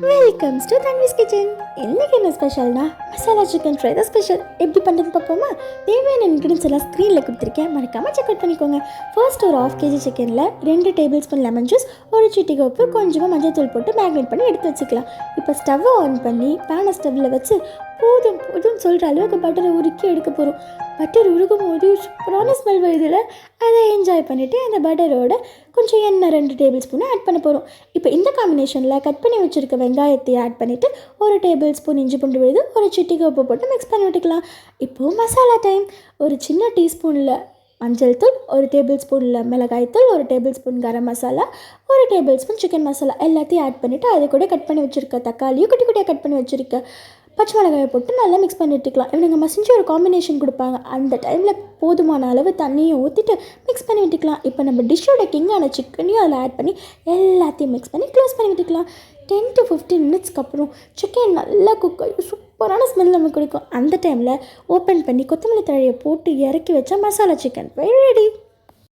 Welcomes to தன்விஸ் kitchen. இன்றைக்கி என்ன ஸ்பெஷல்னா masala chicken fry தான் ஸ்பெஷல். எப்படி பண்ணுறது பார்ப்போமா? தேவையான இன்க்ரீடியன்ஸ் எல்லாம் ஸ்க்ரீனில் கொடுத்துருக்கேன், மறக்காமல் செக் அவுட் பண்ணிக்கோங்க. ஃபர்ஸ்ட் ஒரு 1/2 kg சிக்கனில் 2 டேபிள் ஸ்பூன் லெமன் ஜூஸ், ஒரு சிட்டிகை உப்பு, கொஞ்சமாக மஞ்சள் தூள் போட்டு மேக்னேட் பண்ணி எடுத்து வச்சுக்கலாம். இப்போ ஸ்டவ்வை ஆன் பண்ணி பேனை ஸ்டவ்வில் வச்சு போதும்னு சொல்கிற அளவுக்கு பட்டரை உருக்கி எடுக்க போகிறோம். பட்டர் உருகும் போது சூப்பரான ஸ்மெல் வருதில்ல, அதை என்ஜாய் பண்ணிவிட்டு அந்த பட்டரோட கொஞ்சம் எண்ணெய் 2 டேபிள் ஸ்பூனை ஆட் பண்ண போகிறோம். இப்போ இந்த காம்பினேஷனில் கட் பண்ணி வச்சுருக்க வெங்காயத்தை ஆட் பண்ணிவிட்டு ஒரு டேபிள் ஸ்பூன் இஞ்சி பூண்டு விழுது, ஒரு சிட்டிகை உப்பு போட்டு மிக்ஸ் பண்ணி விட்டுக்கலாம். இப்போது மசாலா டைம். ஒரு சின்ன டீஸ்பூனில் மஞ்சள் தூள், ஒரு டேபிள் ஸ்பூனில் மிளகாய்த்தூள், ஒரு டேபிள் ஸ்பூன் கரம் மசாலா, ஒரு டேபிள் ஸ்பூன் சிக்கன் மசாலா எல்லாத்தையும் ஆட் பண்ணிவிட்டு அது கூட கட் பண்ணி வச்சுருக்க தக்காளியும் குட்டி குட்டியாக கட் பண்ணி வச்சுருக்க பச்சை மிளகாயை போட்டு நல்லா மிக்ஸ் பண்ணி விட்டுக்கலாம். இவங்க மசிஞ்சு ஒரு காம்பினேஷன் கொடுப்பாங்க. அந்த டைமில் போதுமான அளவு தண்ணியை ஊற்றிட்டு மிக்ஸ் பண்ணி விட்டுக்கலாம். இப்போ நம்ம டிஷ்ஷோட கிங்கான சிக்கனையும் அதில் ஆட் பண்ணி எல்லாத்தையும் மிக்ஸ் பண்ணி க்ளோஸ் பண்ணி விட்டுக்கலாம். 10 to 15 மினிட்ஸ்க்கு அப்புறம் சிக்கன் நல்லா குக் ஆகி சூப்பரான ஸ்மெல் நமக்கு கொடுக்கும். அந்த டைமில் ஓப்பன் பண்ணி கொத்தமல்லி தழையை போட்டு இறக்கி வச்சா மசாலா சிக்கன் ஃப்ரை ரெடி.